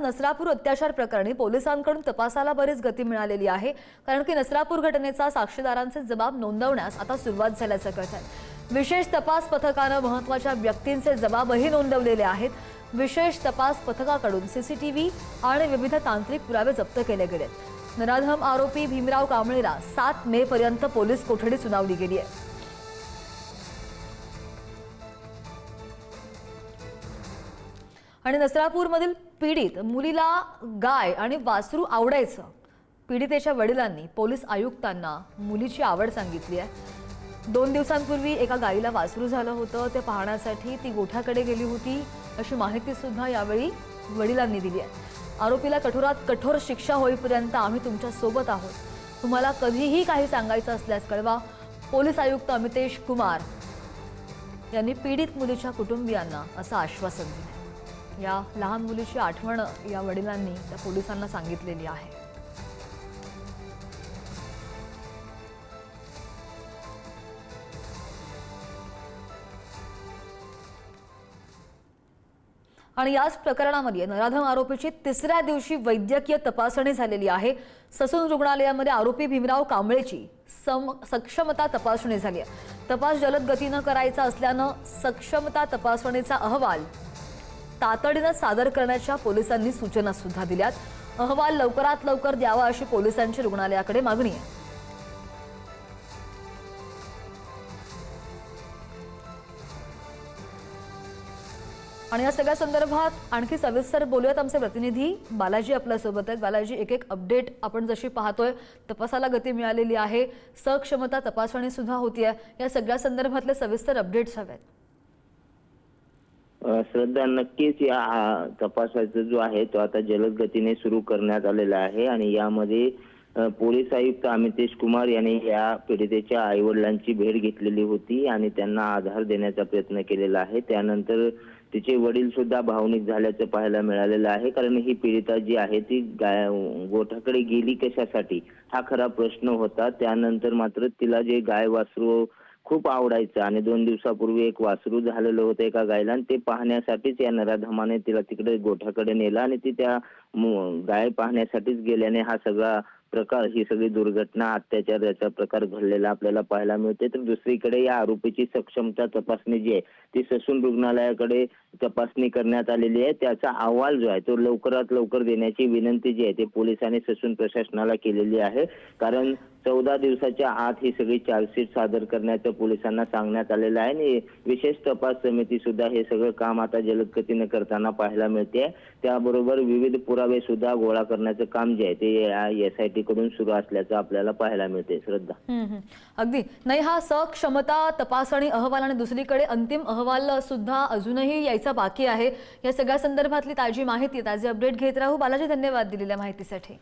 नसरापूर अत्याचार प्रकरणी पोलिसांकडून तपासाला बरीच गती मिळालेली आहे, कारण की नसरापूर घटनेचा साक्षीदारांचे जबाब नोंदवण्यास आता सुरुवात झाल्याचं कळतंय। विशेष तपास पथकाने महत्त्वाच्या व्यक्तींचे जबाबही नोंदवलेले आहेत। विशेष तपास पथकाकडून सीसीटीव्ही आणि विविध तांत्रिक पुरावे जप्त केले गेले। नराधम आरोपी भीमराव कांबळेला 7 मे पर्यंत पोलीस कोठडी सुनावली गेली आहे। आणि नसरापूरमधील पीडित मुलीला गाय आणि वासरू आवडायचं। पीडितेच्या वडिलांनी पोलीस आयुक्तांना मुलीची आवड सांगितली आहे। 2 दिवसांपूर्वी एका गायीला वासरू झालं होतं, ते पाहण्यासाठी ती गोठ्याकडे गेली होती अशी माहिती सुद्धा यावेळी वडिलांनी दिली आहे। आरोपीला कठोरात कठोर शिक्षा होईपर्यंत आम्ही तुमच्या सोबत आहोत। तुम्हाला कधीही काही सांगायचं असल्यास कळवा, पोलीस आयुक्त अमितेश कुमार यांनी पीडित मुलीच्या कुटुंबियांना असं आश्वासन दिलं। या लहान मुलीची आठवण या वडिलांनी त्या पोलिसांना सांगितलेली आहे। आणि याच प्रकरणामध्ये नराधम आरोपीची 3ऱ्या दिवशी वैद्यकीय तपासणी झालेली आहे। ससून रुग्णालयामध्ये आरोपी भीमराव कांबळेची सक्षमता तपासणी झाली आहे। तपास जलद गतीने करायचा असल्याने सक्षमता तपासणीचा अहवाल तातडीने सादर करण्याच्या पोलिसांनी सूचना सुद्धा दिल्यात। अहवाल लवकरात लवकर द्यावा अशी पोलिसांची रुग्णालयाकडे मागणी आहे। आणि या सगळ्या संदर्भात आणखी सविस्तर बोलूयात। आमचे प्रतिनिधी बालाजी आपल्या सोबत आहेत। बालाजी, एक अपडेट आपण जशी पाहतोय, तपासाला गती मिळालेली आहे, सक्षमता तपासणी सुद्धा होतीये, या सगळ्या संदर्भातले सविस्तर अपडेट्स हवेत। श्रद्धा, नक्कीच या तपासाचा जो आहे तो आता जलद गतीने सुरू करण्यात आलेला आहे आणि यामध्ये पोलीस आयुक्त अमितेश कुमार यांनी या पीडितेच्या आईवडिलांची भेट घेतलेली होती आणि त्यांना आधार देण्याचा प्रयत्न केलेला आहे। त्यानंतर तिचे वडील सुद्धा भावनिक झाल्याचं पाहायला मिळालेलं आहे, कारण ही पीडिता जी आहे ती गोठ्याकडे गेली कशासाठी हा खरा प्रश्न होता। त्यानंतर मात्र तिला जे गाय वासरू खूप आवडायचं आणि 2 दिवसापूर्वी एक वासरू झालेलं होतं एका गायला, आणि ते पाहण्यासाठीच या नराधमाने तिला तिकडे गोठ्याकडे नेला आणि ती त्या गाय पाहण्यासाठीच गेल्याने हा सगळा प्रकार, ही सगळी दुर्घटना, अत्याचार याचा प्रकार घडलेला आपल्याला पाहायला मिळते। तर दुसरीकडे या आरोपीची सक्षमता तपासणी जी आहे ती ससून रुग्णालयाकडे तपासणी करण्यात आलेली आहे। त्याचा अहवाल जो आहे तो लवकरात लवकर देण्याची विनंती जी आहे ते पोलिसांनी ससून प्रशासनाला केलेली आहे, कारण 14 दिवसाच्या आत ही सगळी चार्जशीट सादर करण्याचं पोलिसांना सांगण्यात आलेलं आहे आणि विशेष तपास समिती सुद्धा हे सगळं काम आता जलद गतीने करताना पाहायला मिळते। त्याबरोबर विविध पुरावे सुद्धा गोळा करण्याचं काम जे आहे ते SIT कडून सुरू असल्याचं आपल्याला पाहायला मिळते। श्रद्धा, अगदी नाही, हा सक्षमता तपासणी अहवाल आणि दुसरीकडे अंतिम अहवाल सुद्धा अजूनही यायचा बाकी आहे। या सगळ्या संदर्भातली ताजी माहिती, ताजे अपडेट घेत राहू। बालाजी, धन्यवाद दिलेल्या माहितीसाठी।